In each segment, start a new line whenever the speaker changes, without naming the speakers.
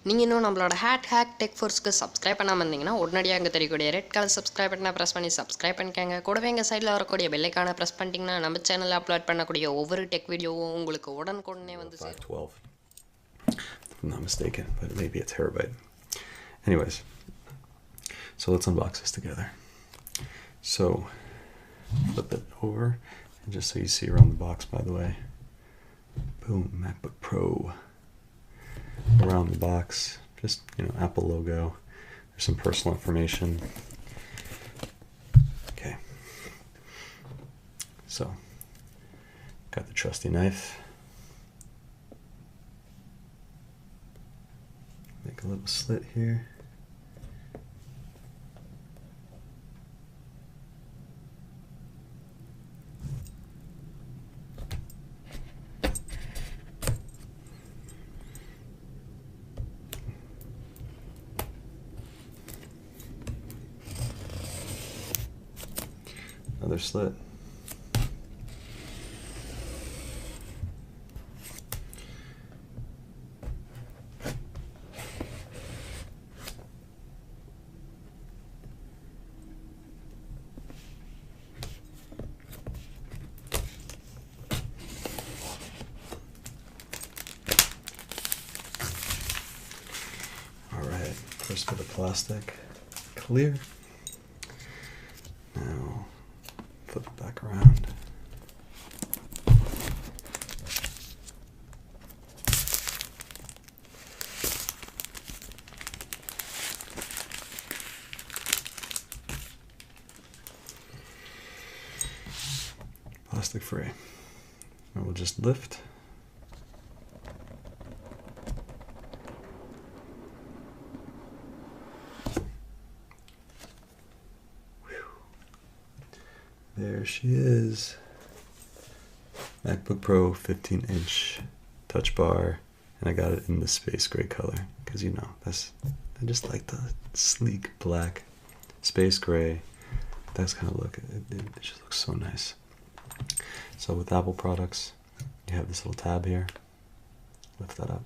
நீங்கள் இன்னும் நம்மளோட ஹேக் டெக் ஃபோர்ஸ்க்கு சப்ஸ்கிரைப் பண்ணாமல் இருந்தீங்கன்னா உடனடியாக அங்கே தெரியக்கூடிய ரெட் கலர் சப்ஸ்கிரைப் பட்டனை ப்ரெஸ் பண்ணி சப்ஸ்கிரைப் பண்ணிக்கோங்க. கூடவே எங்கள் சைடில் வரக்கூடிய பெல்லைக்கான ப்ரெஸ் பண்ணிட்டீங்கன்னா நம்ம சேனலில் அப்லோட் பண்ணக்கூடிய ஒவ்வொரு டெக் வீடியோவும் உங்களுக்கு உடனுக்குடனே வந்து
512, if I'm not mistaken, but maybe a terabyte. Anyways, so let's unbox this together. So flip it over, and just so you see around the box, by the way, boom, MacBook Pro. Around the box, just, you know, Apple logo. There's some personal information. Okay, so got the trusty knife. Make a little slit here. Another slit. All right, first bit of plastic, clear. Now flip it back around. Plastic free. And we'll just lift. There she is. MacBook Pro 15-inch touch bar, and I got it in the space gray color because, you know, I just like the sleek black space gray. That's kind of look. It just looks so nice. So with Apple products, you have this little tab here. Lift that up.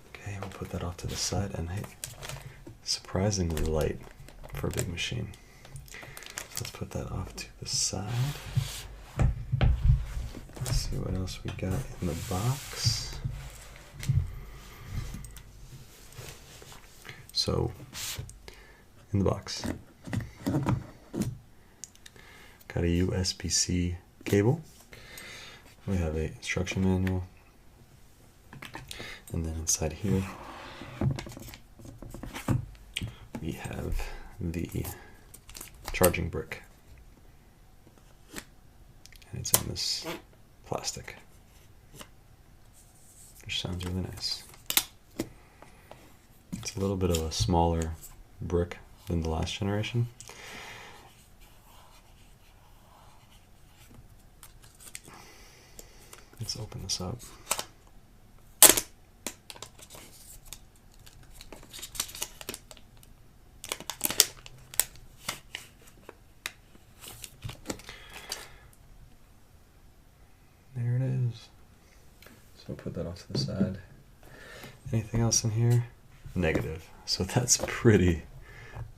Okay, we'll put that off to the side, and hey, surprisingly light for a big machine. Let's put that off to the side. Let's see what else we got in the box. So, in the box, got a USB-C cable. We have a instruction manual, and then inside here we have the charging brick, and it's in this plastic, which sounds really nice. It's a little bit of a smaller brick than the last generation. Let's open this up. There it is. So put that off to the side. Anything else in here? Negative. So that's pretty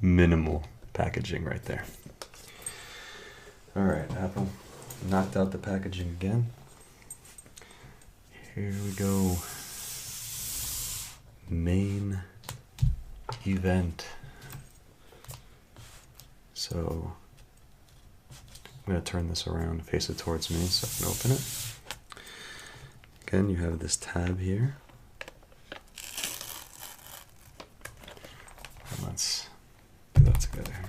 minimal packaging right there. All right, Apple knocked out the packaging again. Here we go. Main event. So I'm going to turn this around, face it towards me so I can open it. Again, you have this tab here. And let's do that together here.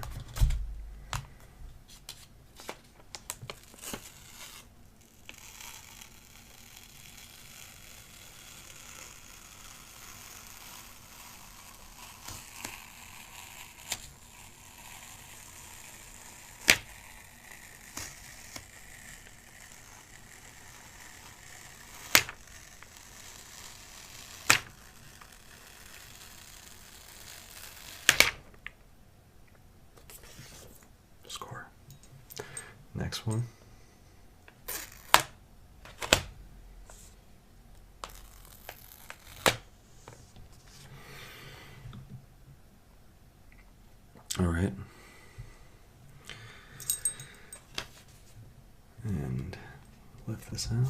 Next one. lift this out.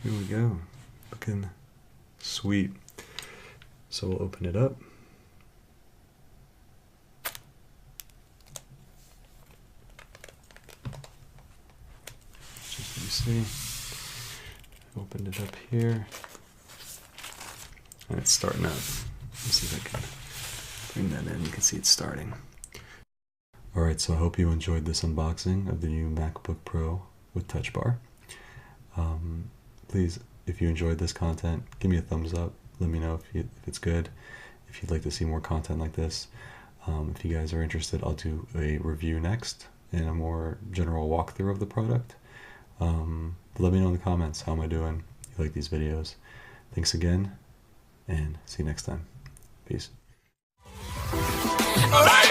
Here we go, looking sweet. So we'll open it up. Just so you see, opened it up here, and it's starting up. Let's see if I can bring that in. You can see it's starting. Alright, so I hope you enjoyed this unboxing of the new MacBook Pro with Touch Bar. Please, if you enjoyed this content, give me a thumbs up. Let me know if it's good, if you'd like to see more content like this. If you guys are interested, I'll do a review next and a more general walkthrough of the product. Let me know in the comments, how am I doing? You like these videos? Thanks again, and see you next time. Peace.
Alright.